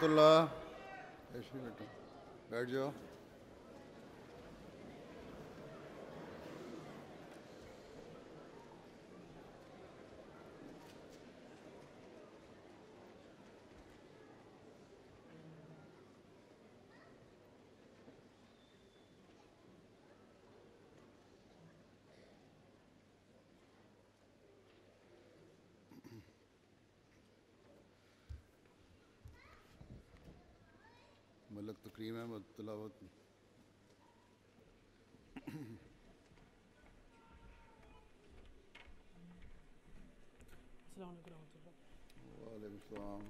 रहमतुल्लाह। बेटा बैठ जाओ। मलक तकरीम है तिलावत। वालेकुम सलाम।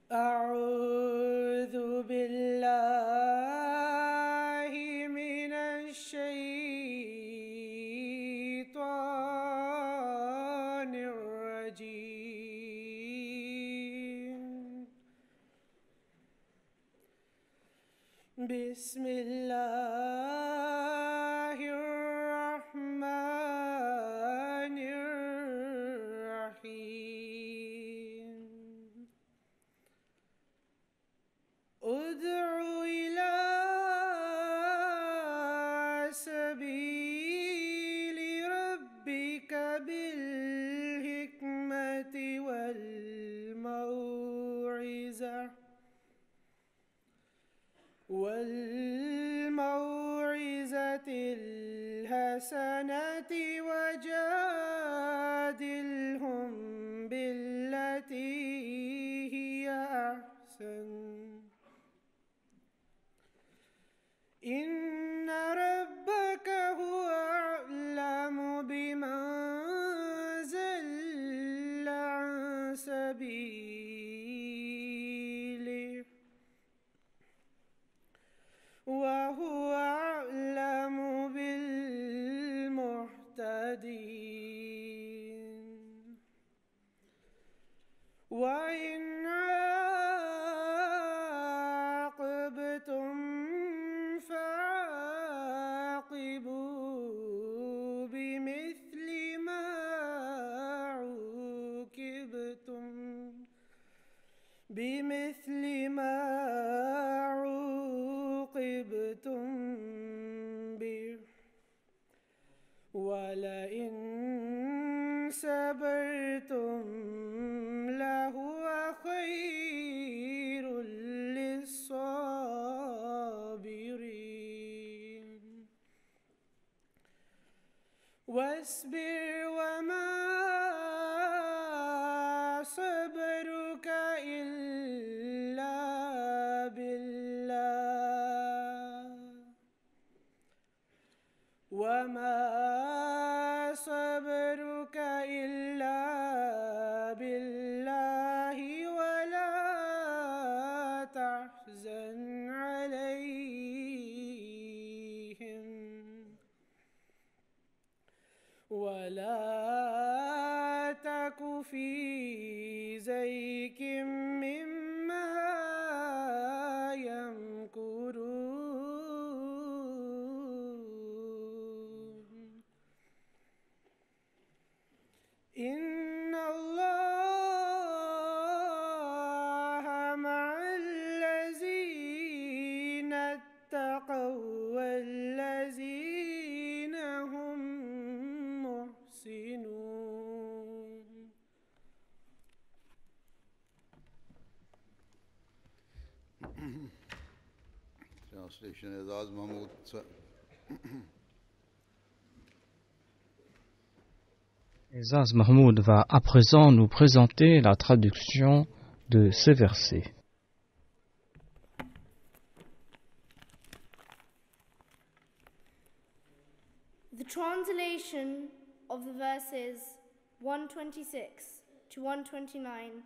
अऊज़ु बिल्लाहि मिनश शैतानिर रजीम। बिस्मिल्लाहिर रहमानिर रहीम। उद्उ इला सबीलि रब्बिका बिल हिकमति वल मौइज़तिल हसनति वजादिलहुम बिल्लती हिया अहसन। इन्न रब्बक हुवा अअलमु बिमन ज़ल्ल अन सबीलिहि व हुवा अअलमु बिल मुहतदीन। व इन आक़बतुम بمثل ما عوقبتم به ولئن صبرتم لهو خير للصابرين. واصبر وما صبرك إلا بالله وما صبرك إلا بالله ولا تحزن عليهم ولا تك في ضيق مما يمكرون. إن الله مع الذين اتقوا والذين هم محسنون. Translation Azaz Mahmoud. Azaz Mahmoud va à présent nous présenter la traduction de ces versets. The translation of the verses 126 to 129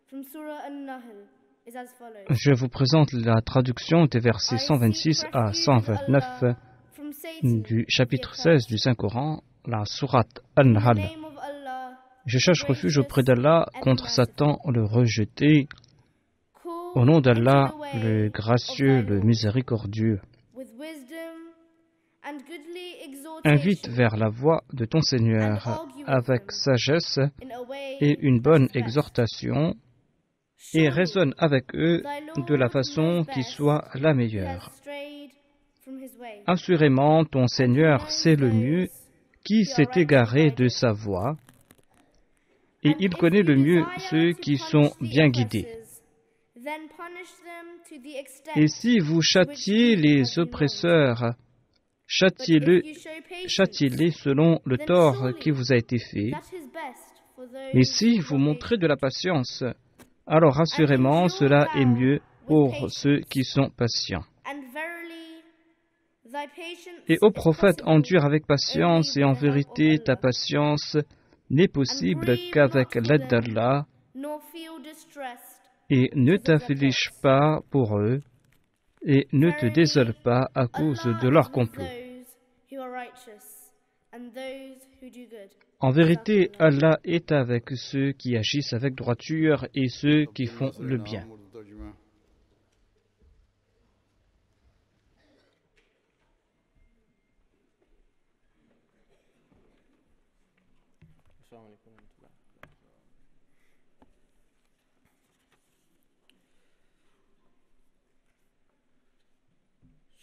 from Surah An-Nahl is as follows. Je vous présente la traduction des versets 126 à 129 du chapitre 16 du Saint-Coran, la sourate An-Nahl. Je cherche refuge auprès d'Allah contre Satan le rejeté. Au nom d'Allah, le gracieux, le miséricordieux. With wisdom and goodly invite exhortation vers la voie de ton Seigneur avec sagesse in a way et une bonne that's best. exhortation et raisonne avec eux de la façon qui soit la Who meilleure. has strayed from his way. Assurément, ton Seigneur sait le mieux qui s'est égaré de sa voie, et And il if connaît you le mieux desire ceux to qui punish sont the bien guidés. oppressors, then punish them to the extent Et si vous châtiez les oppresseurs, châtiez-les selon le tort qui vous a été fait. Mais si vous montrez de la patience, alors assurément cela est mieux pour ceux qui sont patients. Et ô prophète, endure avec patience, et en vérité ta patience n'est possible qu'avec l'aide d'Allah, et ne t'afflige pas pour eux, et ne te désole pas à cause de leur complot. En vérité, Allah est avec ceux qui agissent avec droiture et ceux qui font le bien.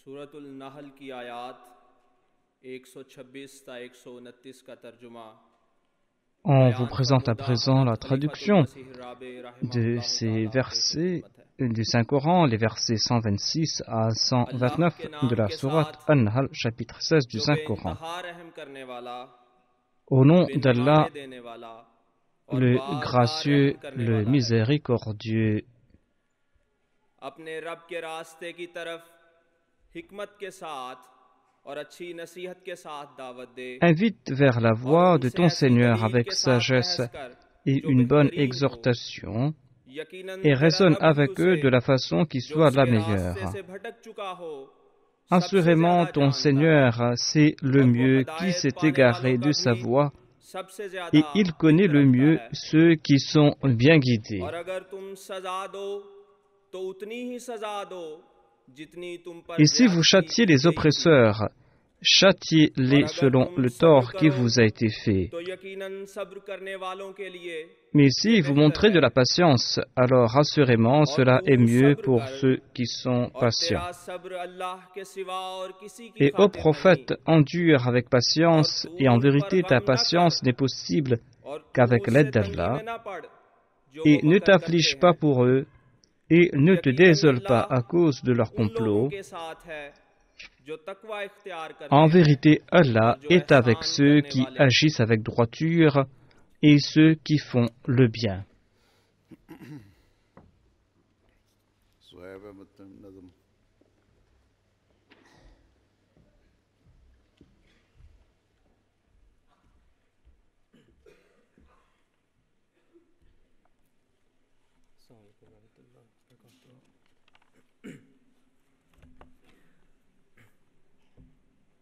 सूरतुल नहल की आयात 126 ता 129 का तर्जुमा On vous présente à présent la traduction de ces versets du Saint-Coran, les versets 126 à 129 de la sourate An-Nahl, chapitre 16 du Saint-Coran. Au nom d'Allah, le gracieux, le miséricordieux, अपने रब के रास्ते की तरफ हिकमत के साथ और अच्छी नसीहत के साथ दावत दे invite vers la voie de ton Seigneur avec sagesse et une bonne exhortation, et raisonne avec eux de la façon qui soit la meilleure. Assurément, ton Seigneur sait le mieux qui s'est égaré de sa voie, et il connaît le mieux ceux qui sont bien guidés. Et si vous châtiez les oppresseurs, châtiez-les selon le tort qui vous a été fait. Mais si vous montrez de la patience, alors assurément cela est mieux pour ceux qui sont patients. Et ô prophète, endure avec patience, et en vérité ta patience n'est possible qu'avec l'aide d'Allah, et ne t'afflige pas pour eux, et ne te désole pas à cause de leur complot. En vérité, Allah est avec ceux qui agissent avec droiture et ceux qui font le bien.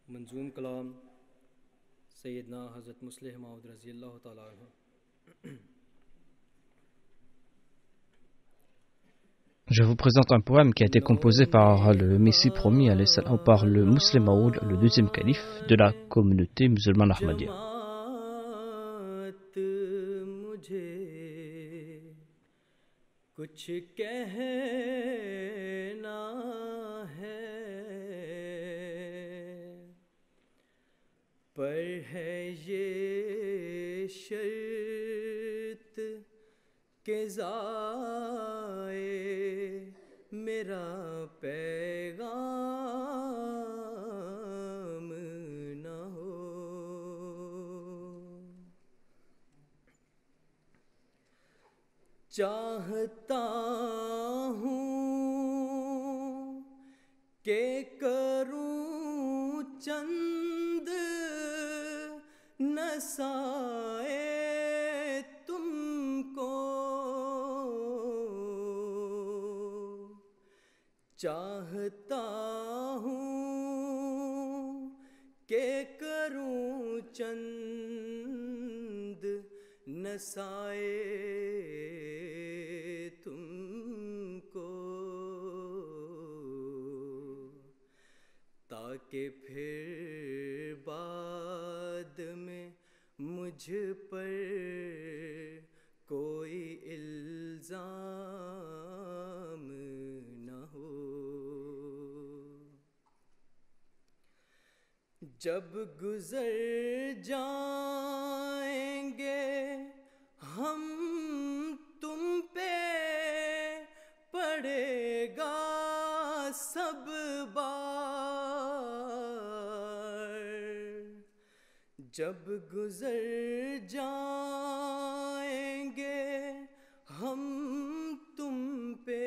मंजूम कलाम सैयदना हज़रत मुस्लिह मौद रज़ी अल्लाह ताला अन्हु। Je vous présente un poème qui a été composé par le Messie promis ou par le Muslim Maoud, le deuxième calife de la communauté musulmane Ahmadiyya. कुछ कहना है पर है ये शर्त के ज़ाए मेरा पैगाम न हो। चाहता हूँ के करूँ चंद नसाए तुमको, चाहता हूँ के करूँ चंद नसाए तुमको, ताकि फिर جب گزر جائیں گے ہم تم پہ پڑے گا سب بار، جب گزر جائیں گے ہم تم پہ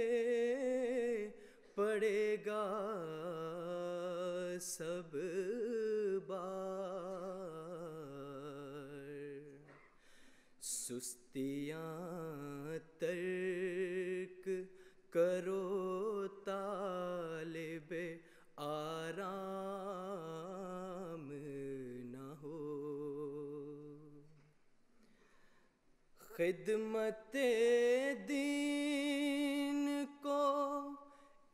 پڑے گا سب سستیاں ترک کرو طالب آرام نہ ہو، خدمت دین کو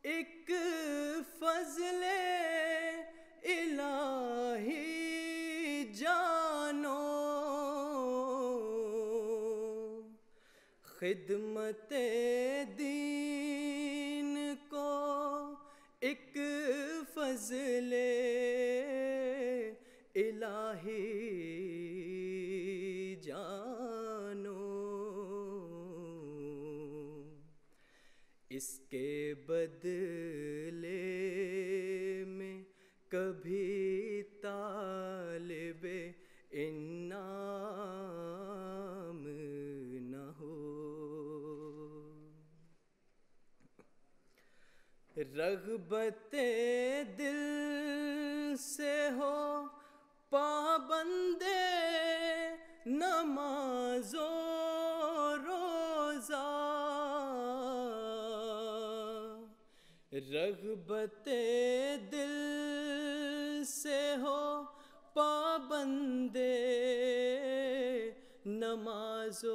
ایک فضل الہی جانو، خدمت دین کو ایک فضل الہی جانو، اس کے بدلے میں کبھی طالب انعام نہ ہو، رغبت دل سے ہو پابند نماز و روزہ، رغبت دل سے ہو پابند نماز و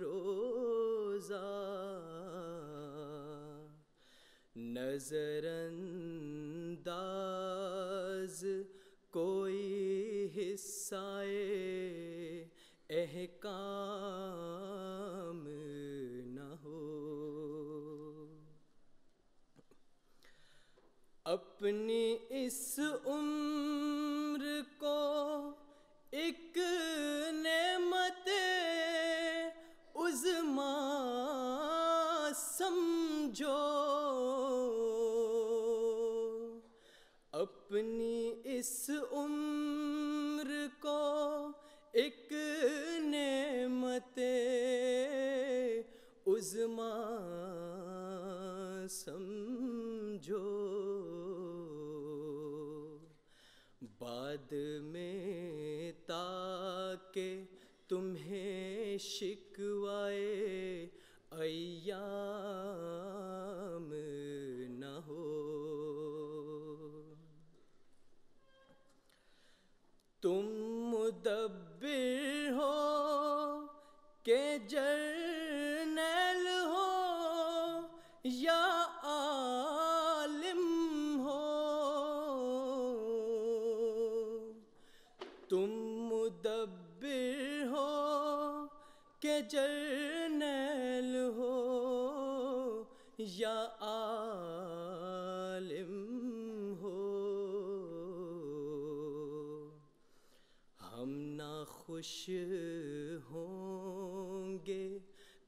روزہ، نظر انداز کوئی حصہ احکام نہ ہو، اپنی اس عمر کو ایک نعمت عظمیٰ سمجھو، اپنی اس عمر کو ایک نعمت عظمیٰ سمجھو، بعد میں تاکہ تمہیں شکوائے ایام نہ ہو، تم مدبر ہو کہ جرنیل ہو یا عالم ہو، تم مدبر ہو کہ جرنیل ہو یا عالم ہو، ہم ناخوش ہوں گے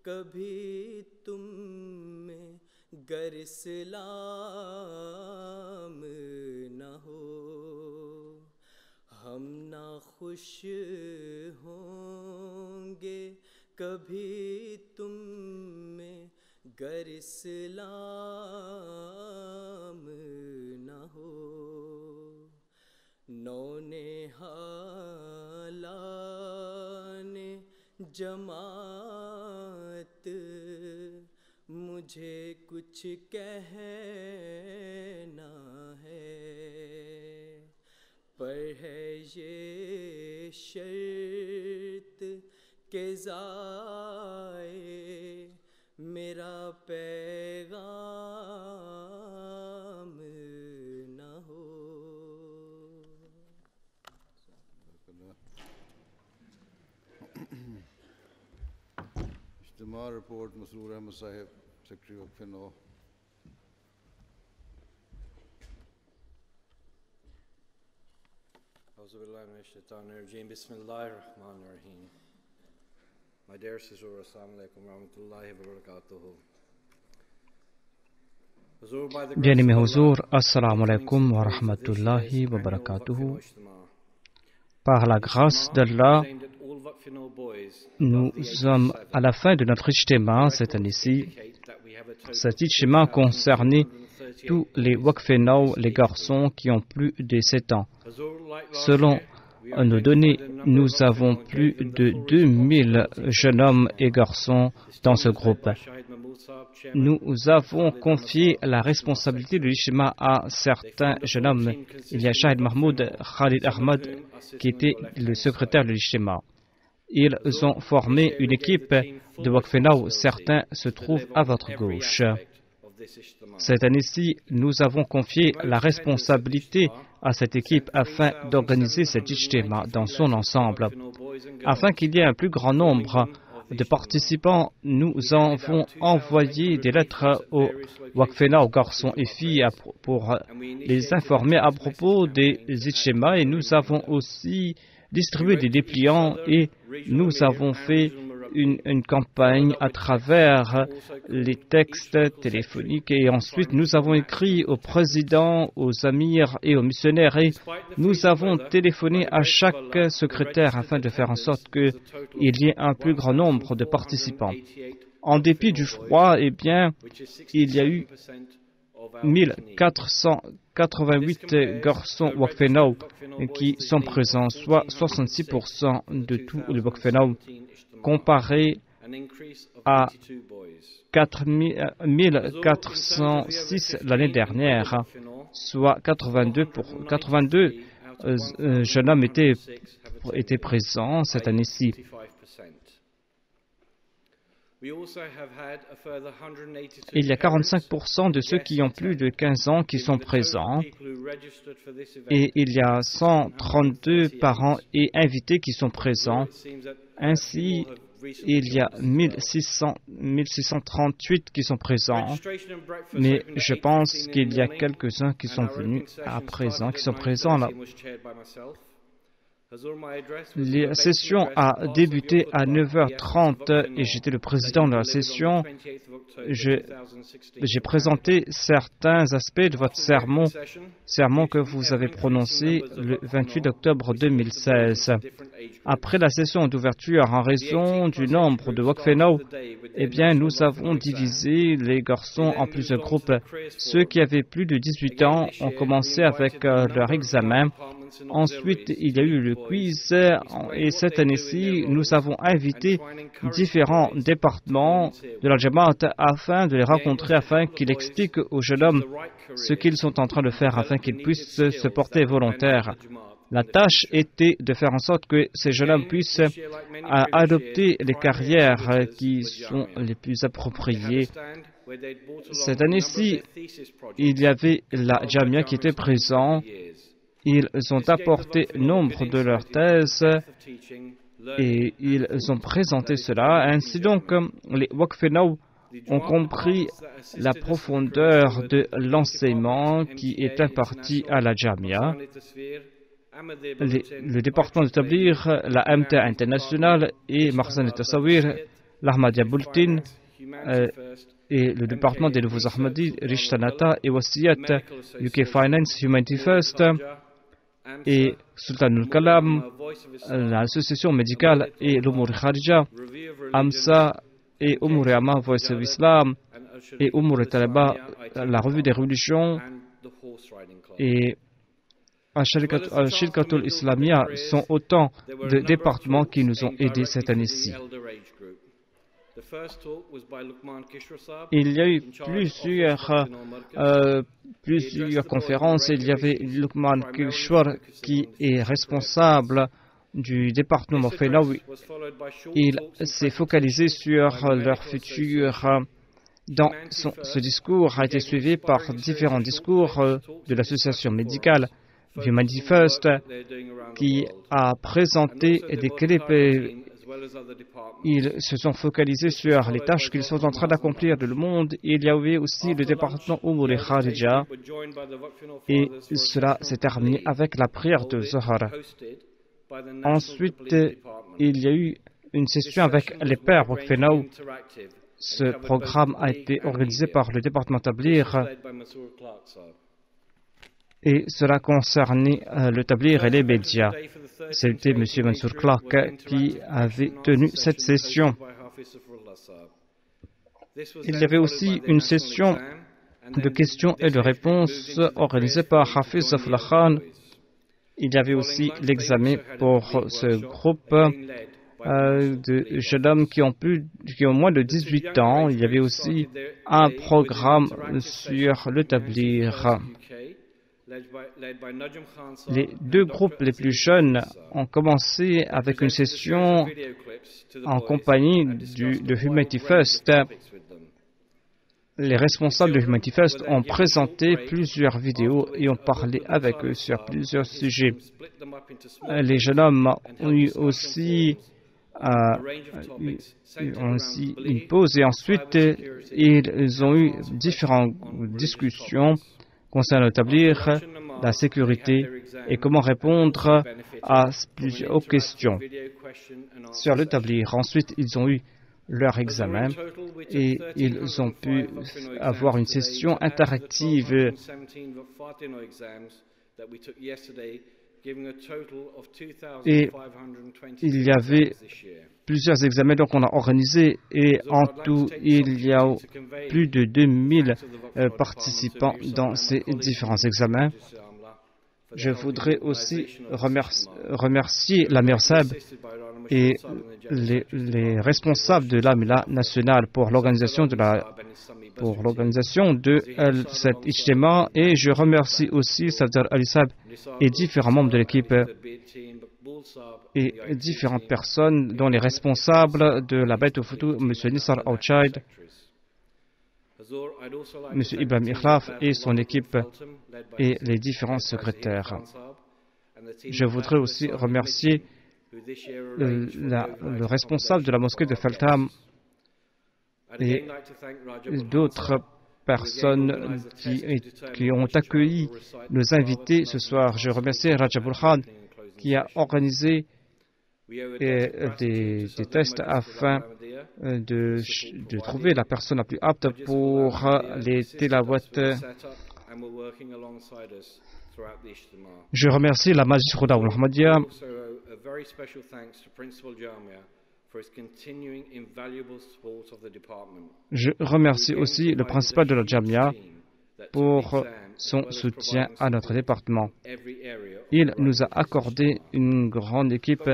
کبھی تم میں گر اسلام نہ ہو، ہم ناخوش ہوں گے کبھی تم میں گر اسلام نہ ہو، نونہالان جماعت مجھے کچھ کہنا ہے، پر ہے یہ شرط کہ ضائع میرا پیغام نہ ہو۔ اجتماع رپورٹ مسرور احمد صاحب، سیکرٹری وقف نو۔ Bismillahirrahmanirrahim. My dear sister, assalamu alaikum wa rahmatullahi wa barakatuhu. Bien-aimé Huzour, assalamu alaikum wa rahmatullahi wa barakatuhu. Par la grâce d'Allah, nous sommes à la fin de notre ijtima cette année-ci. Cet ijtima concernait tous les Waqfenao, les garçons qui ont plus de 7 ans. Selon nos données, nous avons plus de 2000 jeunes hommes et garçons dans ce groupe. Nous avons confié la responsabilité de l'Ijtima à certains jeunes hommes. Il y a Shahid Mahmoud Khalid Ahmad qui était le secrétaire de l'Ijtima. Ils ont formé une équipe de Waqfenao. Certains se trouvent à votre gauche. Cette année-ci, nous avons confié la responsabilité à cette équipe afin d'organiser cet ijtima dans son ensemble. Afin qu'il y ait un plus grand nombre de participants, nous avons envoyé des lettres aux Waqfenao, aux garçons et filles, pour les informer à propos des ijtimas, et nous avons aussi distribué des dépliants et nous avons fait une campagne à travers les textes téléphoniques, et ensuite nous avons écrit au président, aux amirs et aux missionnaires, et nous avons téléphoné à chaque secrétaire afin de faire en sorte qu'il y ait un plus grand nombre de participants. En dépit du froid, eh bien, il y a eu 1488 garçons Waqfenao qui sont présents, soit 66% de tous les Waqfenao, comparé à 4406 l'année dernière, soit 82 jeunes hommes étaient présents cette année-ci. Il y a 45% de ceux qui ont plus de 15 ans qui sont présents, et il y a 132 parents et invités qui sont présents. Ainsi, il y a 1638 qui sont présents, mais je pense qu'il y a quelques-uns qui sont venus à présent, qui sont présents là. La session a débuté à 9h30 et j'étais le président de la session. J'ai présenté certains aspects de votre sermon que vous avez prononcé le 28 octobre 2016. Après la session d'ouverture, en raison du nombre de Waqfenao, eh bien, nous avons divisé les garçons en plusieurs groupes. Ceux qui avaient plus de 18 ans ont commencé avec leur examen. Ensuite, il y a eu le quiz, et cette année-ci, nous avons invité différents départements de la Jamaat afin de les rencontrer, afin qu'ils expliquent aux jeunes hommes ce qu'ils sont en train de faire, afin qu'ils puissent se porter volontaires. La tâche était de faire en sorte que ces jeunes hommes puissent adopter les carrières qui sont les plus appropriées. Cette année-ci, il y avait la Jamia qui était présente. Ils ont apporté nombre de leurs thèses et ils ont présenté cela. Ainsi donc, les Waqfenao ont compris la profondeur de l'enseignement qui est imparti à la Jamia. Le département de Tabligh, la MTA internationale et Makhzan al-Tasawir, l'Ahmadiyya Bulletin et le département des nouveaux Ahmadis, Rishtanata et Wasiyat, UK Finance, Humanity First et Sultanul Kalam, l'association médicale et l'Umur Kharija, AMSA et Umur Amma, Voice of Islam et Umur Talaba, la revue des religions et Shirkatul Islamia sont autant de départements qui nous ont aidés cette année-ci. Il y a eu plusieurs conférences. Il y avait Luqman Kishwar qui est responsable du département Waqfenao. Il s'est focalisé sur leur futur. Ce discours a été suivi par différents discours de l'association médicale Humanity First qui a présenté des clips ils se sont focalisés sur les tâches qu'ils sont en train d'accomplir dans le monde. Il y avait aussi le département Umur et Kharija, et cela s'est terminé avec la prière de Zohar. Ensuite, il y a eu une session avec les pères Wakfenau. Ce programme a été organisé par le département Tablir et cela concernait le Tablir et les médias. C'était M. Mansour Clark qui avait tenu cette session. Il y avait aussi une session de questions et de réponses organisée par Hafiz Zafullah Khan. Il y avait aussi l'examen pour ce groupe de jeunes hommes qui ont moins de 18 ans. Il y avait aussi un programme sur le Tablir. Les deux groupes les plus jeunes ont commencé avec une session en compagnie de Humanity First. Les responsables de Humanity First ont présenté plusieurs vidéos et ont parlé avec eux sur plusieurs sujets. Les jeunes hommes ont eu aussi une pause et ensuite ils ont eu différentes discussions concernant le Tablir, la sécurité et comment répondre aux questions sur le Tablir. Ensuite, ils ont eu leur examen et ils ont pu avoir une session interactive. Et il y avait plusieurs examens donc on a organisé et en tout il y a plus de 2000 participants dans ces différents examens. Je voudrais aussi remercier la Mirsab et les responsables de l'Amila nationale pour l'organisation de cet ijtima, et je remercie aussi Sadr Alisab et différents membres de l'équipe et différentes personnes dont les responsables de la Beit al-Futu, M. Nisar Ouchaid, M. Ibrahim Ikhlaf et son équipe et les différents secrétaires. Je voudrais aussi remercier le responsable de la mosquée de Feltham et d'autres personnes qui ont accueilli nos invités ce soir. Je remercie Rajabul Khan qui a organisé des tests afin de trouver la personne la plus apte pour les tilawat. Je remercie la Majlis Khuda al-Ahmadiyya. Je remercie aussi le principal de la Jamia pour son soutien à notre département. Il nous a accordé une grande équipe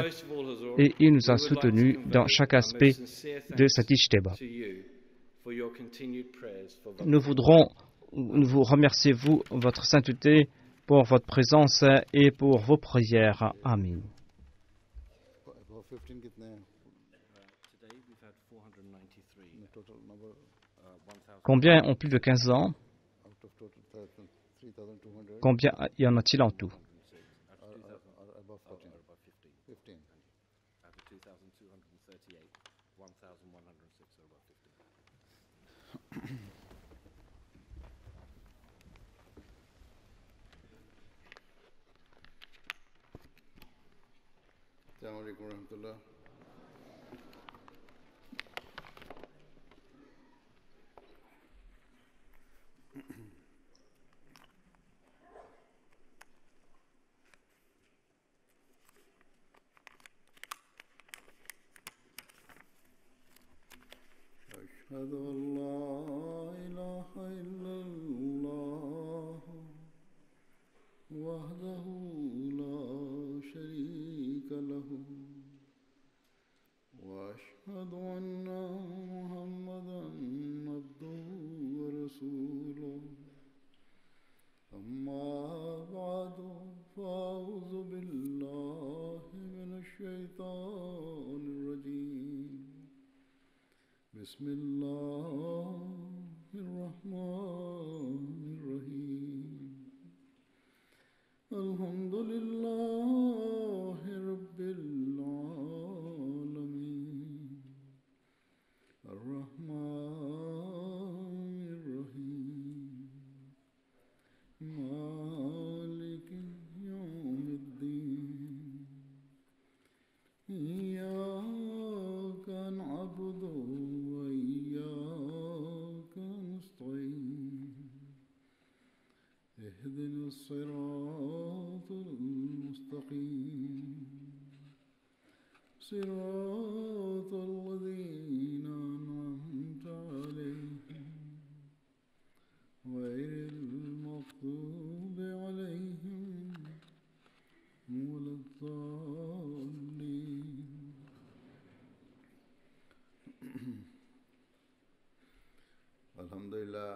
et il nous a soutenus dans chaque aspect de cet ijtihad. Nous voudrons vous remercier, vous, votre sainteté, pour votre présence et pour vos prières. Amin. Combien ont plus de 15 ans? Combien y en a-t-il en tout? Assalamu alaikum wa rahmatullah. أشهد أن لا إله إلا الله وحده لا شريك له وأشهد أن محمدا عبده ورسوله أما بعد فأعوذ بالله من الشيطان الرجيم بسم الله الرحمن الرحيم الحمد لله رب العالمين الرحمن الرحيم مالك يوم الدين إياك نعبد وإياك نستعين اهدنا الصراط المستقيم صراط الذين أنعمت عليهم غير المغضوب عليهم ولا الضالين. Alhamdulillah,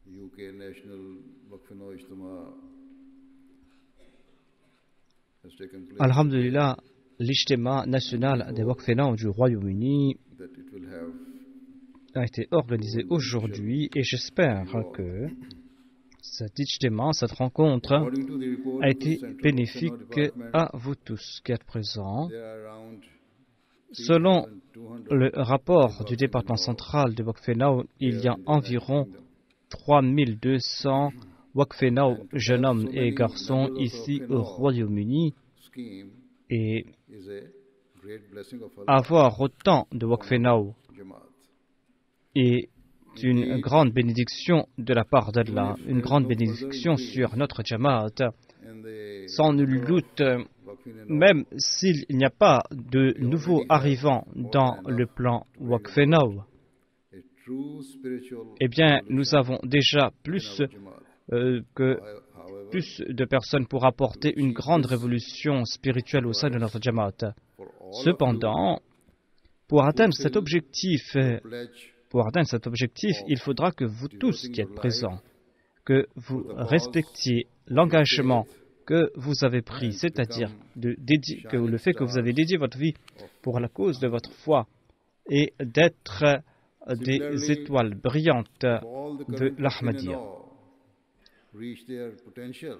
UK National Waqf-e-Nau Ijtima has taken place. Alhamdulillah, l'Ijtima national des Waqf-e-Nau du Royaume-Uni That it will have a été organisé aujourd'hui et j'espère que cet Ijtima, cette rencontre, according to the report a of the été Central bénéfique Waqf-e-Nau Department, à vous tous qui êtes présents. there are around Selon 3,200 le rapport du département central de Waqf-e-Nau, il y a environ 3200 Waqf-e-Nau jeunes hommes et garçons ici au Royaume-Uni scheme et is a great blessing of Allah avoir autant de Waqf-e-Nau Jamaat. est une grande bénédiction de la part d'Allah, une grande bénédiction sur notre Jamaat. And the Sans nul doute, Waqf-e-Nau même s'il n'y a pas de nouveaux arrivants dans le plan Waqf-e-Nau, a true spiritual eh bien, nous avons déjà plus Jamaat. plus de personnes pour apporter une grande révolution spirituelle au sein de notre Jamaat. For all of Cependant, pour atteindre cet objectif, you, pledge il faudra que vous tous qui êtes présents, que vous respectiez l'engagement que vous avez pris, c'est-à-dire que le fait que vous avez dédié votre vie pour la cause de votre foi et d'être des étoiles brillantes all the de current l'Ahmadiyya. Waqf-e-Nau reach their potential.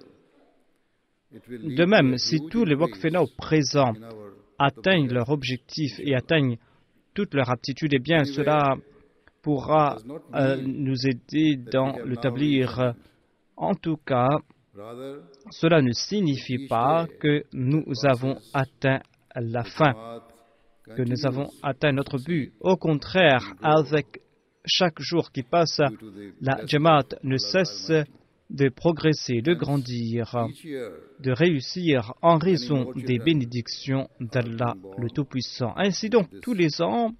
It will lead De to même, a si huge tous les increase Waqf-e-Nau présents in our atteignent leur objectif et atteignent toutes leurs aptitudes, eh bien cela pourra nous aider dans le tablier. En tout cas, rather cela ne signifie pas que nous avons atteint la fin, Jamaat que nous avons atteint notre but. Au contraire, avec chaque jour qui passe, due to the la Jamaat ne cesse de progresser, de grandir, each year de réussir en raison des bénédictions d'Allah le Tout-Puissant. Ainsi donc, tous les ans,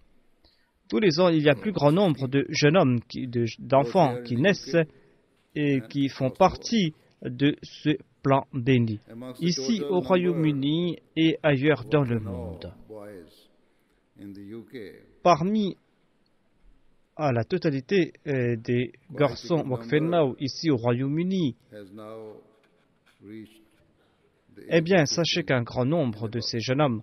il y a plus grand nombre de jeunes hommes, d'enfants qui naissent et qui font partie de ce plan béni, amongst the ici total au number Royaume-Uni et ailleurs dans le of monde. boys in the UK, Parmi la totalité des garçons Waqf-e-Nau ici au Royaume-Uni, has now reached the eh age bien, of sachez 15. qu'un grand nombre de ces jeunes hommes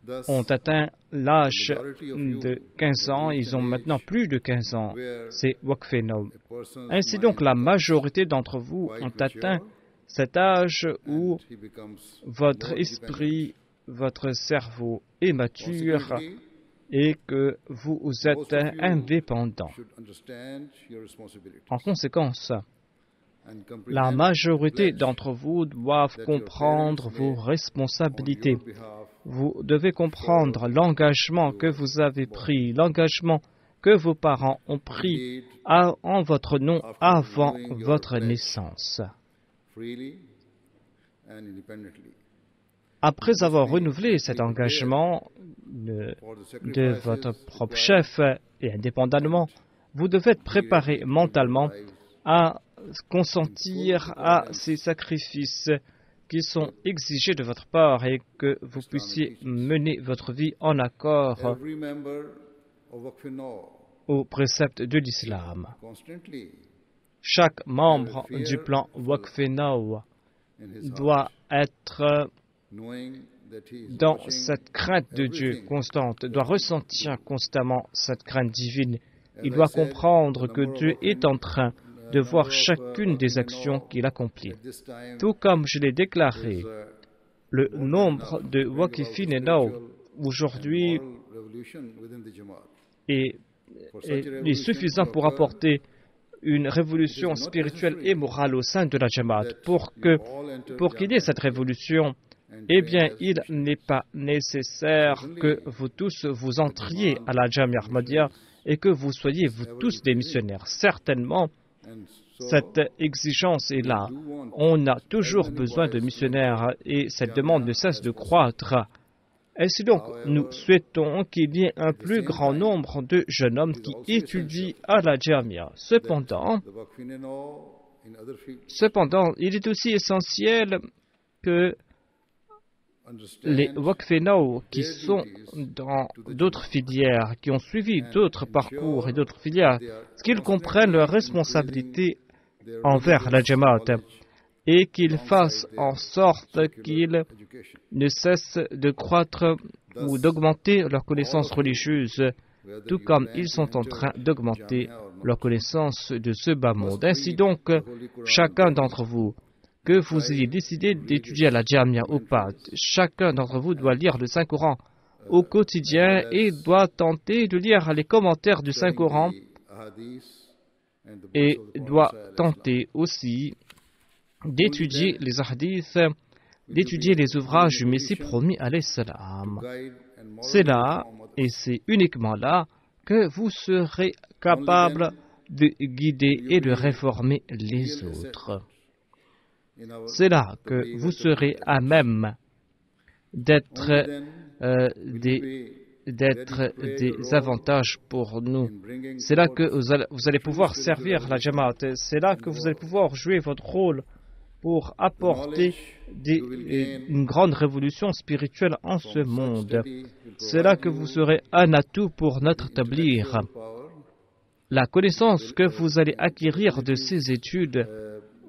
Thus, ont atteint l'âge de 15 ans. Ils ont maintenant plus de 15 ans. C'est Waqf-e-Nau. a person's Ainsi mind donc, la majorité d'entre vous ont atteint cet âge où he becomes votre more esprit, votre cerveau est mature Consequently, et que vous êtes indépendant. should understand your responsibility En conséquence, and la comprehend majorité pledge d'entre vous doivent comprendre vos responsabilités. on your behalf Vous devez comprendre l'engagement que vous avez pris, l'engagement que vos parents ont pris en votre nom avant votre naissance. freely and independently. Après avoir renouvelé cet engagement For the de sacrifices votre propre chef et indépendamment, vous devez être préparé mentalement à consentir à ces sacrifices qui sont exigés de votre part et que vous puissiez mener votre vie en accord every member of Waqf-e-Nau aux préceptes de l'islam. constantly Chaque membre du plan Waqf-e-Nau in his doit être knowing that he is dans watching cette crainte de Dieu everything constante, doit ressentir constamment cette crainte divine. Il doit comprendre que Dieu est en train de voir chacune des actions qu'il accomplit. at this time Tout comme je l'ai déclaré, is le nombre de Waqifin-e-Nau aujourd'hui moral revolution within the Jamaat. est suffisant pour apporter une révolution spirituelle et morale au sein de la Jamaat. Pour qu'il y ait cette révolution, eh bien, il n'est pas nécessaire que vous tous vous entriez à la Jamia Ahmadiyya et que vous soyez vous tous des missionnaires. Certainement, cette exigence est là. On a toujours besoin de missionnaires et cette demande ne cesse de croître. Ainsi donc, nous souhaitons qu'il y ait un plus grand nombre de jeunes hommes qui étudient à la Jamia. Cependant, il est aussi essentiel que les Waqfenao qui sont dans d'autres filières, qui ont suivi d'autres parcours et d'autres filières, qu'ils comprennent leurs responsabilités envers la Jamaat et qu'ils fassent en sorte qu'ils ne cessent de croître ou d'augmenter leurs connaissances religieuses, tout comme ils sont en train d'augmenter leurs connaissances de ce bas monde. Ainsi donc, chacun d'entre vous, que vous ayez décidé d'étudier à la Jamia ou pas, chacun d'entre vous doit lire le Saint-Coran au quotidien et doit tenter de lire les commentaires du Saint-Coran et doit tenter aussi d'étudier les hadiths, d'étudier les ouvrages du Messie promis alayhi salam. C'est là, et c'est uniquement là, que vous serez capable de guider et de réformer les autres. C'est là que vous serez à même d'être des avantages pour nous. C'est là que vous allez pouvoir servir la Jamaat. C'est là que vous allez pouvoir jouer votre rôle pour apporter une grande révolution spirituelle en ce monde. C'est là que vous serez un atout pour notre établir. La connaissance que vous allez acquérir de ces études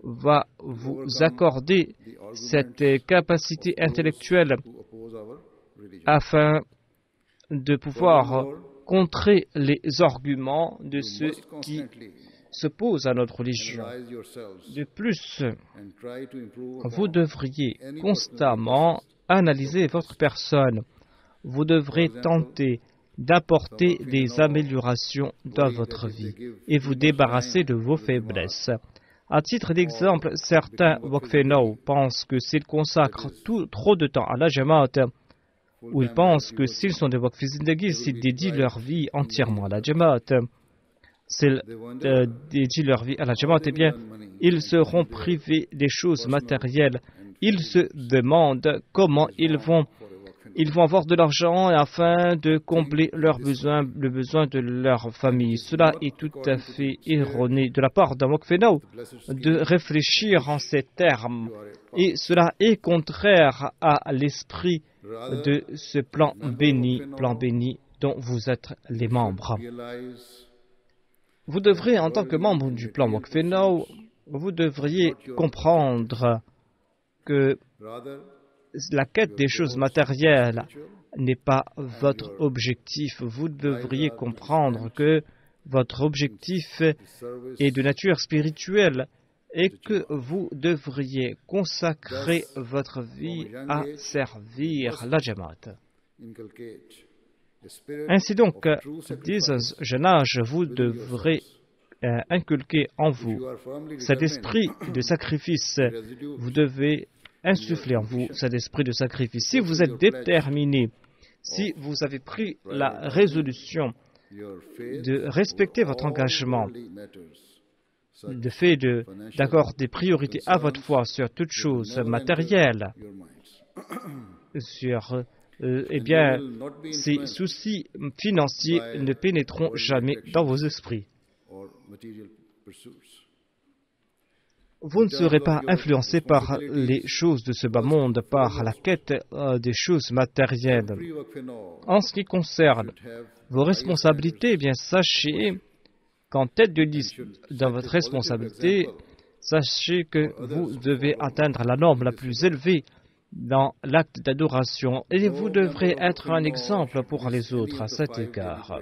va vous accorder cette capacité intellectuelle afin de pouvoir contrer les arguments de ceux qui s'opposent à notre religion. De plus, vous devriez constamment analyser votre personne. Vous devrez tenter d'apporter des améliorations dans votre vie et vous débarrasser de vos faiblesses. À titre d'exemple, certains Waqfenao pensent que s'ils consacrent trop de temps à la Jamaat, ou ils pensent que s'ils sont des Waqf Zindagi, s'ils dédient leur vie entièrement à la Jamaat, s'ils dédient leur vie à la Jamaat, eh bien, ils seront privés des choses matérielles. Ils se demandent comment ils vont avoir de l'argent afin de combler leurs besoins, le besoin de leur famille. Cela est tout à fait erroné de la part d'un Waqfenao de réfléchir en ces termes. Et cela est contraire à l'esprit de ce plan béni dont vous êtes les membres. Vous devrez, en tant que membre du plan Waqfenao, vous devriez comprendre que la quête des choses matérielles n'est pas votre objectif. Vous devriez comprendre que votre objectif est de nature spirituelle et que vous devriez consacrer votre vie à servir la Jamaat. Ainsi donc, dès un jeune âge, vous devrez inculquer en vous cet esprit de sacrifice. Vous devez insuffler en vous cet esprit de sacrifice. Si vous êtes déterminé, si vous avez pris la résolution de respecter votre engagement, le fait d'accorder priorité à votre foi sur toute chose matérielle, eh bien, ces soucis financiers ne pénétreront jamais dans vos esprits. Vous ne serez pas influencé par les choses de ce bas monde, par la quête des choses matérielles. En ce qui concerne vos responsabilités, eh bien, sachez qu'en tête de liste dans votre responsabilité, sachez que vous devez atteindre la norme la plus élevée dans l'acte d'adoration et vous devrez être un exemple pour les autres à cet égard.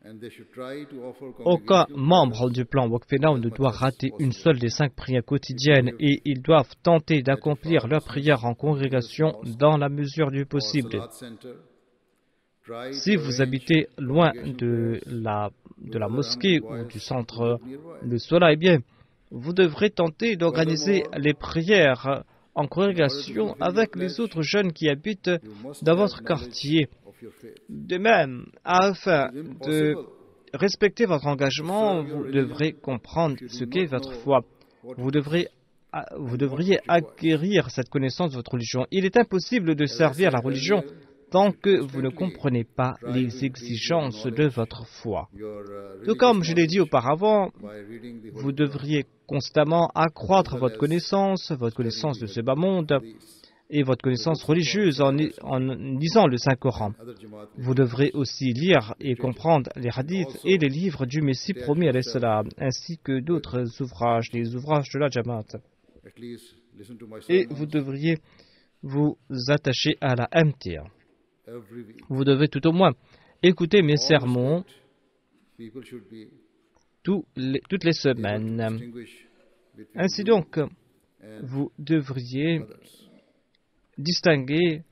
and they should try to offer Aucun congregational membre du plan Waqf Now ne doit rater une seule des 5 prières quotidiennes et ils doivent tenter d'accomplir leurs prières en congrégation dans la mesure du or possible. Salat center. Try Si to vous arrange habitez loin congregational de la mosquée ou du centre de Salat, eh bien, vous devrez tenter d'organiser les prières en congrégation avec les autres jeunes qui habitent You must dans have votre knowledge quartier. of your faith. De même, afin It is de impossible. respecter votre engagement, vous devrez comprendre ce qu'est votre foi. Vous devriez acquérir cette connaissance de votre religion. Il est impossible de servir la religion tant que vous ne comprenez pas les exigences de votre foi. Tout comme je l'ai dit auparavant, vous devriez constamment accroître votre connaissance de ce bas monde et votre connaissance religieuse en lisant le Saint-Coran. Vous devrez aussi lire et comprendre les hadiths et les livres du Messie promis alayhi salam, ainsi que d'autres ouvrages, les ouvrages de la Jamaat. At least listen to my Et sermons vous devriez vous attacher à la MTA. every week. Vous devez tout au moins écouter mes sermons People should be toutes les semaines. distinguish between Ainsi you donc, and vous devriez others. distinguer,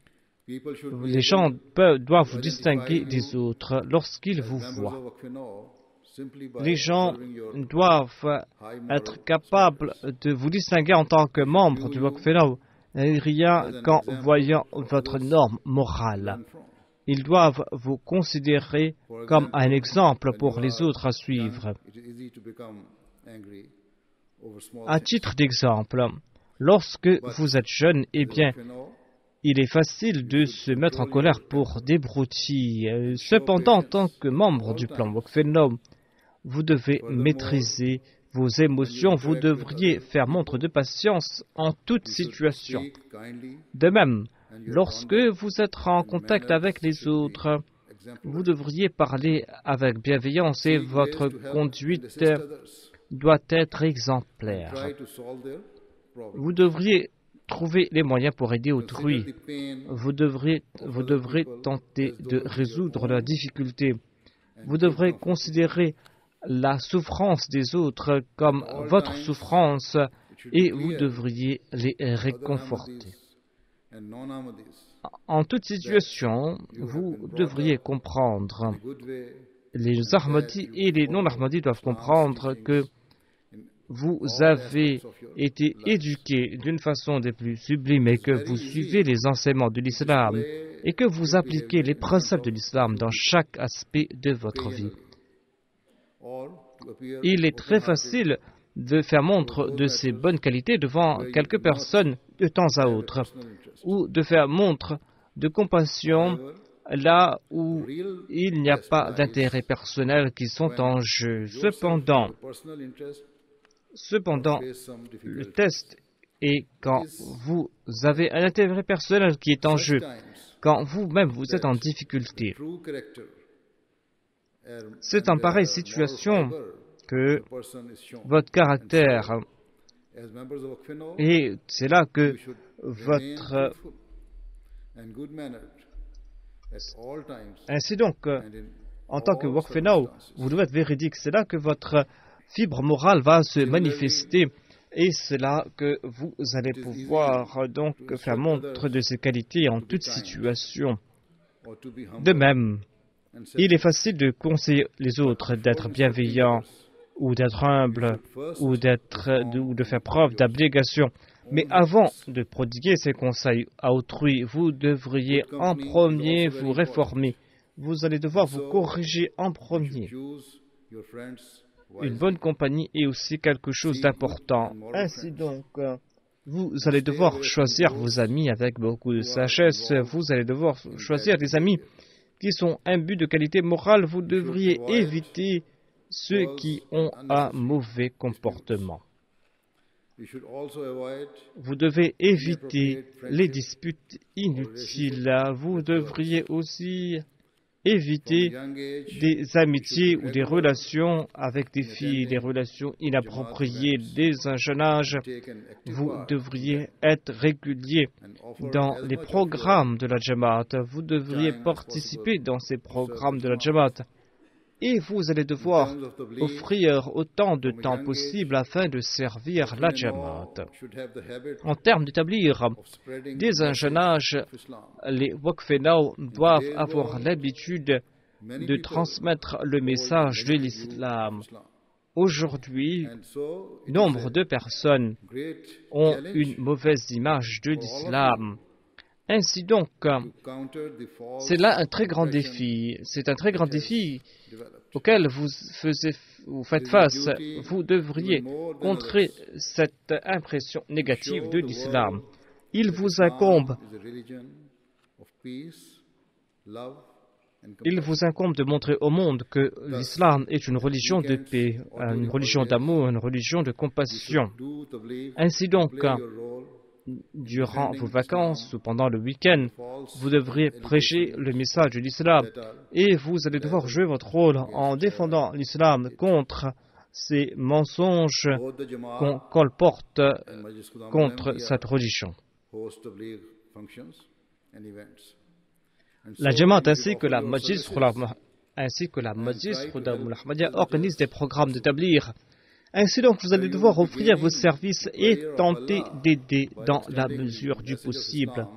People should be les gens doivent vous identify distinguer you des autres lorsqu'ils as vous members voient. of Waqf Now simply by Les gens observing your doivent high moral être capables de vous distinguer en tant que membre du Waqf Now, rien qu'en voyant votre norme morale. learn from. Ils doivent vous considérer comme un exemple pour les autres à suivre. It is easy to become angry over small À things. titre d'exemple, lorsque vous êtes jeune, eh bien, Waqf Now, il est facile de se mettre en colère pour des broutilles. Cependant, en tant que membre du plan Waqf Now, vous devez maîtriser vos émotions, vous devriez faire montre de patience en toute situation. speak kindly De même, and your lorsque vous êtes en contact avec les autres, vous devriez parler avec bienveillance et votre conduite doit être exemplaire. try to solve their problem. Vous devriez trouver les moyens pour aider autrui. The pain Vous devrez tenter de résoudre la difficulté. Vous devrez considérer la souffrance des autres comme votre souffrance et vous devriez les réconforter. and non-Ahmadis En toute situation, vous devriez comprendre, good way les Ahmadis et les non-Ahmadis doivent comprendre que vous avez été éduqués d'une façon des plus sublimes et que vous suivez les enseignements de l'islam et que vous appliquez les principes de l'islam dans chaque aspect de votre vie. or to appear Il est très facile de faire montre de ces bonnes qualités devant quelques personnes de temps à autre ou de faire montre de compassion là où il n'y a pas d'intérêt personnel qui sont en jeu. Cependant, personal interest le test est quand vous avez un intérêt personnel qui est en jeu, quand vous-même vous êtes en difficulté. true character C'est en pareille situation que the person is shown. votre caractère, As members of Waqf Now, et c'est là que you should remain votre... faithful and good-mannered at all times Ainsi donc, and in en tant que all Waqf Now, circumstances. vous devez être véridique. C'est là que votre fibre morale va se manifester et c'est là que vous allez pouvoir donc faire montre de ces qualités en toute situation. Or to be humble De même, and self- il est facile de conseiller les autres d'être bienveillants ou d'être humbles ou de faire preuve d'abnégation. Mais avant de prodiguer ces conseils à autrui, vous devriez en premier vous réformer. Vous allez devoir vous corriger en premier. choose your friends Une wisely. bonne compagnie est aussi quelque chose d'important. Ainsi donc, vous allez devoir choisir vos amis avec beaucoup de sagesse. Vous allez devoir choisir des amis qui sont imbus de qualité morale. Vous devriez éviter ceux qui ont un mauvais comportement. You should also avoid Vous devez éviter les disputes inutiles. Vous devriez aussi éviter young age des amitiés ou des relations avec des filles, des relations inappropriées dès un jeune âge. take an active Vous part devriez être régulier and offer dans as les much of programmes de la Jamaat. Vous devriez participer dans ces programmes de la Jamaat. et vous allez devoir offrir autant de temps possible afin de servir la Jamaat. En termes d'établir, dès un jeune âge, les Waqfenao doivent avoir l'habitude de transmettre le message de l'islam. Aujourd'hui, nombre de personnes ont une mauvaise image de l'islam. Ainsi donc, c'est là un très grand défi. C'est un très grand défi auquel vous faites face. Vous devriez contrer cette impression négative de l'islam. Il vous incombe de montrer au monde que l'islam est une religion de paix, une religion d'amour, une religion de compassion. Ainsi donc, durant vos vacances ou pendant le week-end, vous devriez prêcher le message de l'islam et vous allez devoir jouer votre rôle en défendant l'islam contre ces mensonges qu'on colporte contre cette religion. La Jamaat ainsi que la Majlis Khuda Ahmadiyya organisent des programmes d'établir. Ainsi donc, vous allez devoir offrir vos services et tenter d'aider dans la mesure du possible.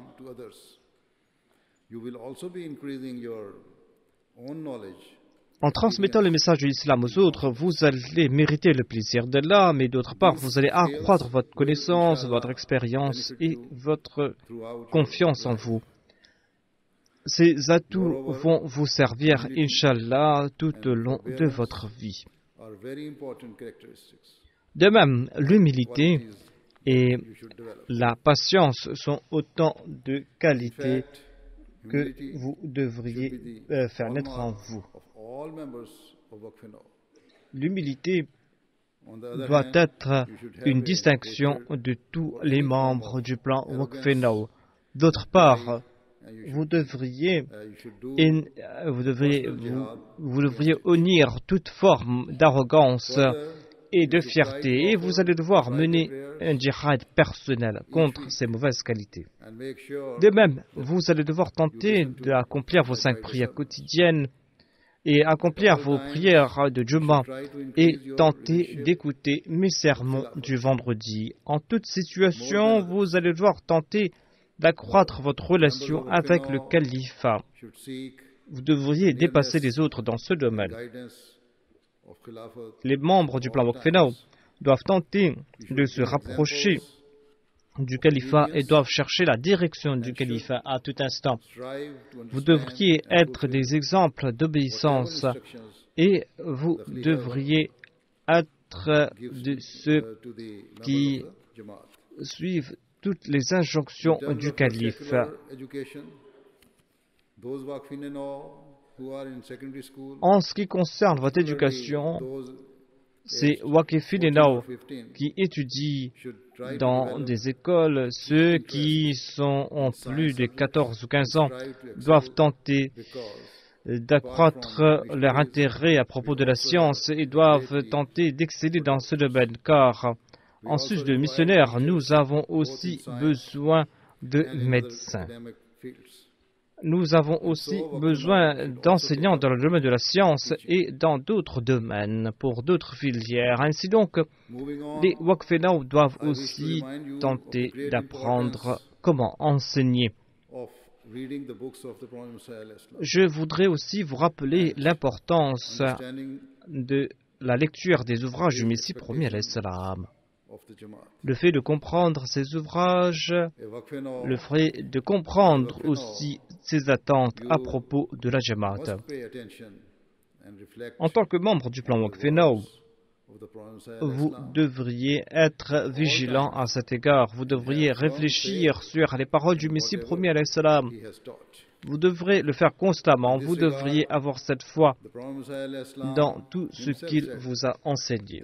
En transmettant le message de l'islam aux autres, vous allez mériter le plaisir d'Allah, mais d'autre part, vous allez accroître votre connaissance, votre expérience et votre confiance en vous. Ces atouts vont vous servir, Inch'Allah, tout au long de votre vie. De même, l'humilité et la patience sont autant de qualités que vous devriez faire naître en vous. L'humilité doit être une distinction de tous les membres du plan Waqfenao. D'autre part, vous devriez honnir toute forme d'arrogance et de fierté, et vous allez devoir mener un djihad personnel contre ces mauvaises qualités. De même, vous allez devoir tenter d'accomplir vos 5 prières quotidiennes et accomplir vos prières de Jumu'ah et tenter d'écouter mes sermons du vendredi. En toute situation, vous allez devoir tenter d'accroître votre relation avec le califat. Vous devriez dépasser les autres dans ce domaine. Les membres du plan Waqfenao doivent tenter de se rapprocher du califat et doivent chercher la direction du califat à tout instant. Vous devriez être des exemples d'obéissance et vous devriez être de ceux qui suivent toutes les injonctions du calife. En ce qui concerne votre éducation, c'est Waqfenao qui étudient dans des écoles. Ceux qui ont plus de 14 ou 15 ans doivent tenter d'accroître leur intérêt à propos de la science et doivent tenter d'exceller dans ce domaine, car en sus de missionnaires, nous avons aussi besoin de médecins. Nous avons aussi besoin d'enseignants dans le domaine de la science et dans d'autres domaines, pour d'autres filières. Ainsi donc, les Waqfenao doivent aussi tenter d'apprendre comment enseigner. Je voudrais aussi vous rappeler l'importance de la lecture des ouvrages du Messie promis à l'Islam. Le fait de comprendre ces ouvrages, le fait de comprendre aussi ses attentes à propos de la Jamaat. En tant que membre du plan Waqfenao, vous devriez être vigilant à cet égard. Vous devriez réfléchir sur les paroles du Messie promis à l'Islam. Vous devrez le faire constamment. Vous devriez avoir cette foi dans tout ce qu'il vous a enseigné.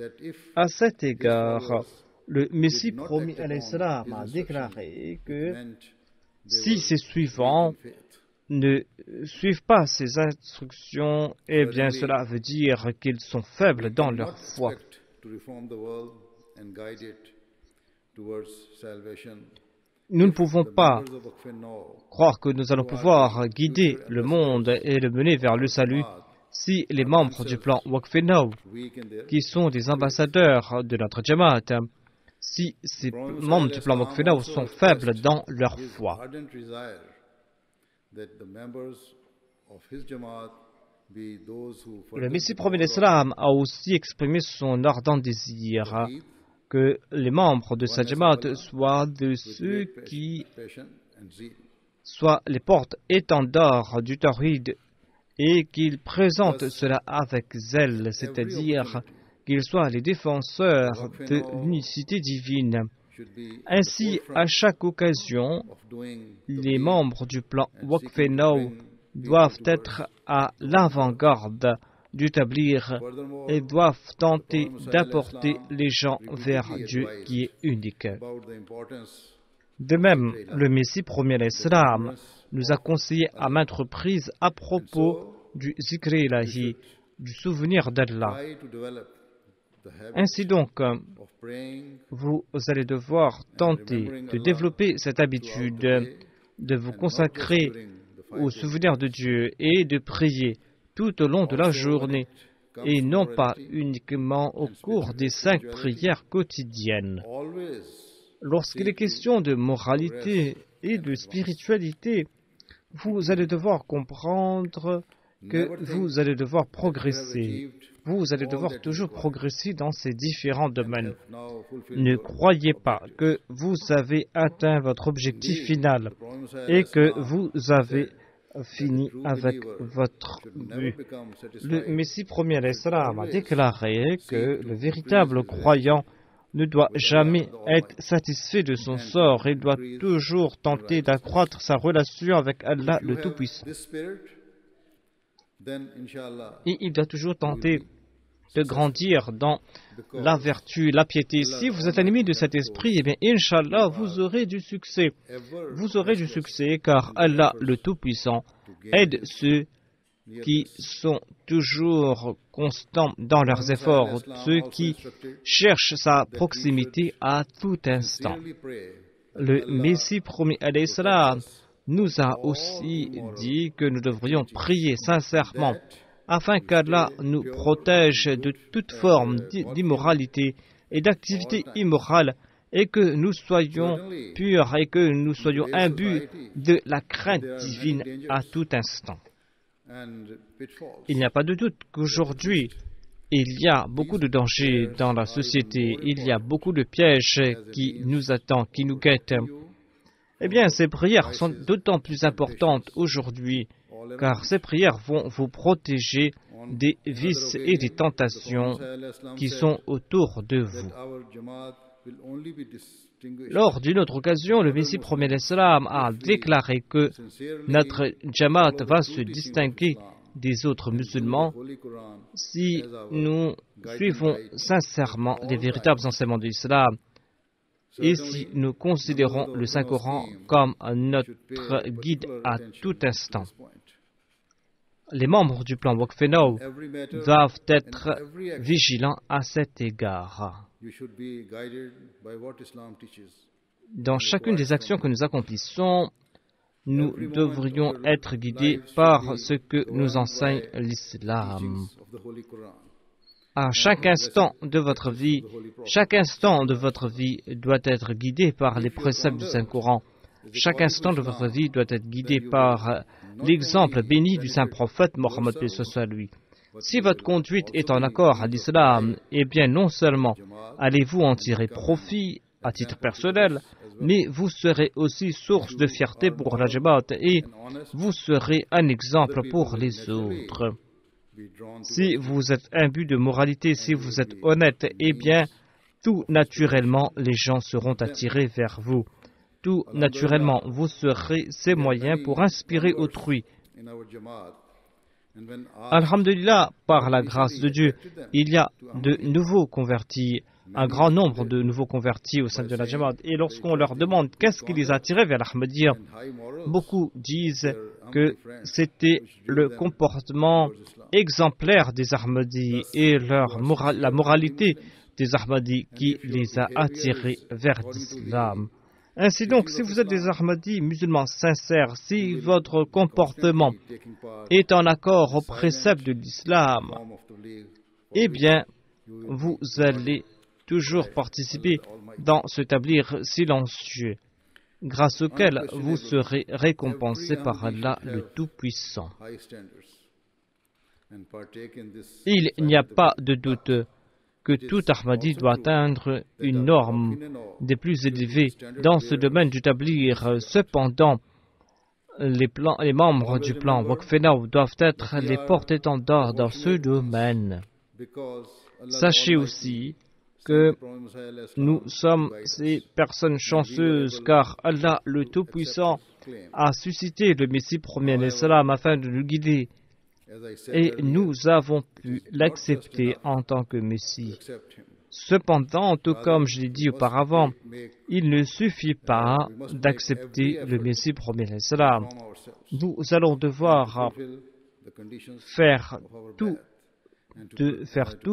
À cet égard, le Messie promis à l'Islam a déclaré que si ses suivants ne suivent pas ses instructions, eh bien cela veut dire qu'ils sont faibles dans leur foi. Nous ne pouvons pas croire que nous allons pouvoir guider le monde et le mener vers le salut Si les membres du plan Waqf-e-Naw, weak in their qui sont des ambassadeurs de notre Jamaat, si ces membres du plan Waqf-e-Naw sont faibles dans leur foi, ardent desire that the members of his Jamaat be those who le Messie premier d'Islam a aussi exprimé son ardent désir que les membres de sa Jamaat soient de ceux qui passion and zeal. soient les portes-étendards du Tawhid et qu'ils présentent cela avec zèle, c'est-à-dire qu'ils soient les défenseurs de l'unicité divine. Should be Ainsi, à chaque occasion, of doing les membres du plan Waqf-e-Naw doivent être à l'avant-garde du tablir et doivent tenter d'apporter les gens vers Dieu qui est unique. about the importance De même, le Messie premier l'Islam nous a conseillé à maintes reprises à propos du zikr ilahi, du souvenir d'Allah. try to develop the habit Ainsi donc, of praying vous allez devoir tenter de développer cette habitude de vous consacrer during the au souvenir de Dieu et de prier tout au long de la journée et non pas uniquement au cours des 5 prières quotidiennes. always Lorsqu'il est question de moralité et de spiritualité, vous allez devoir comprendre que vous allez devoir progresser. Vous allez devoir toujours progresser dans ces différents domaines. now fulfill Ne croyez pas que vous avez atteint votre objectif final et que vous avez fini avec votre but. become satisfied Le Messie premier l'Islam a déclaré que le véritable croyant ne doit jamais être satisfait de son sort. Il doit toujours tenter d'accroître sa relation avec Allah le Tout-Puissant. this spirit, then inshallah Et il doit toujours tenter de grandir dans la vertu, la piété. Si vous êtes animé de cet esprit, eh bien, Inch'Allah, vous aurez du succès. Vous aurez du succès car Allah le Tout-Puissant aide ceux qui sont toujours constants dans leurs efforts, ceux qui cherchent sa proximité à tout instant. sincerely pray Le Messie promis alayhi salam nous a aussi dit que nous devrions prier sincèrement afin qu'Allah nous protège de toute forme d'immoralité et d'activité immorale et que nous soyons purs et que nous soyons imbus de la crainte divine à tout instant. and pitfalls. Il n'y a pas de doute qu'aujourd'hui, il y a beaucoup de dangers dans la société, il y a beaucoup de pièges qui nous attendent, qui nous guettent. Eh bien, ces prières sont d'autant plus importantes aujourd'hui, car ces prières vont vous protéger des vices et des tentations qui sont autour de vous. Our Jamaat will only be distinguished Lors d'une autre occasion, le Messie promet l'Islam a déclaré que notre Jamaat va se distinguer des autres musulmans Holy Quran si nous suivons sincèrement les véritables enseignements de l'Islam et si nous considérons le Saint-Coran comme notre guide à tout instant. Les membres du plan Waqf-e-Naw every matter doivent être vigilants à cet égard. you should be guided by what Islam teaches. Dans chacune des actions que nous accomplissons, nous devrions être guidés par ce que nous enseigne l'Islam. Of the Holy Quran. À chaque instant de votre vie, doit être guidé par les préceptes du Saint-Coran. Chaque instant de votre vie doit être guidé par l'exemple béni du Saint-Prophète Mohammed soit lui. Si votre conduite est en accord à l'Islam, eh bien non seulement allez-vous en tirer profit à titre personnel, mais vous serez aussi source de fierté pour la Jamaat et vous serez un exemple pour les autres. Si vous êtes imbu de moralité, si vous êtes honnête, eh bien, tout naturellement, les gens seront attirés vers vous. Tout naturellement, vous serez ces moyens pour inspirer autrui. In our Jamaat, and when Alhamdulillah, par la grâce de Dieu, il y a de nouveaux convertis, un grand nombre de nouveaux convertis au sein de la Jamaat. Et lorsqu'on leur demande qu'est-ce qui les a attirés vers l'Ahmadiyya, high morals, beaucoup disent que c'était le comportement exemplaire des Ahmadis et la moralité des Ahmadis qui les a attirés vers l'islam. Ainsi donc, si vous êtes des Ahmadis musulmans sincères, si votre comportement est en accord aux préceptes de l'islam, eh bien, vous allez toujours participer dans ce tablier silencieux, grâce auquel vous serez récompensé par Allah le Tout-Puissant. Il n'y a pas de doute que tout Ahmadi doit atteindre une norme des plus élevées dans ce domaine du tablir. Cependant, les membres du plan Waqf-e-Naw doivent être les porte-étendards dans ce domaine. Sachez aussi que nous sommes ces personnes chanceuses car Allah le Tout-Puissant a suscité le Messie premier l'Islam afin de nous guider et nous avons pu l'accepter en tant que Messie. Cependant, tout comme je l'ai dit auparavant, il ne suffit pas d'accepter le Messie premier l'Islam. Nous allons devoir faire tout,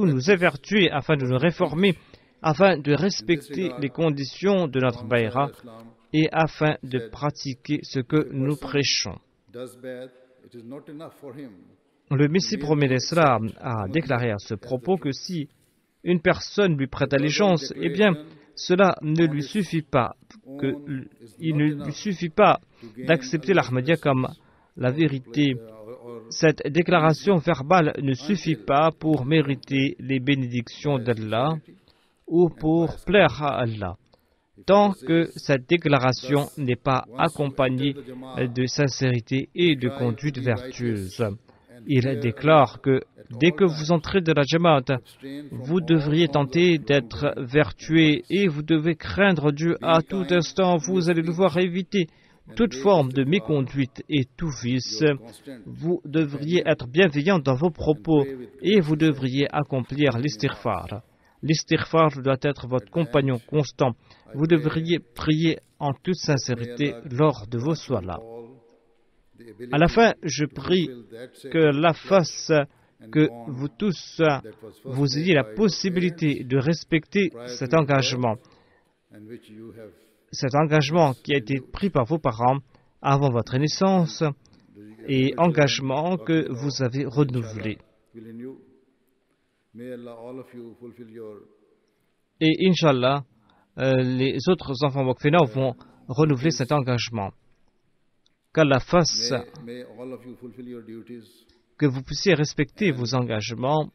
nous évertuer afin de nous réformer, afin de respecter les conditions de notre Bayra et afin de pratiquer ce que nous prêchons. Le Messie premier l'Islam a déclaré à ce propos que si une personne lui prête allégeance, eh bien, cela ne lui suffit pas, il ne lui suffit pas d'accepter l'Ahmadiyya comme la vérité. Cette déclaration verbale ne suffit pas pour mériter les bénédictions d'Allah ou pour plaire à Allah, tant que cette déclaration n'est pas accompagnée de sincérité et de conduite vertueuse. Il déclare que dès que vous entrez dans la Jamaat, vous devriez tenter d'être vertueux et vous devez craindre Dieu à tout instant. Vous allez devoir éviter toute forme de méconduite et tout vice. Vous devriez être bienveillant dans vos propos et vous devriez accomplir l'istighfar. L'istighfar doit être votre compagnon constant. Vous devriez prier en toute sincérité lors de vos soirs-là. À la fin, je prie que la fasse que vous tous, vous ayez la possibilité de respecter cet engagement qui a été pris par vos parents avant votre naissance et engagement que vous avez renouvelé. Et Inch'Allah, les autres enfants Waqf-e-Naw vont renouveler cet engagement. Qu'Allah fasse que vous puissiez respecter vos engagements,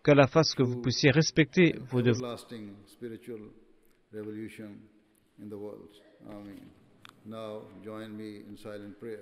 qu'Allah fasse que vous puissiez respecter vos devoirs. Now join me in silent prayer.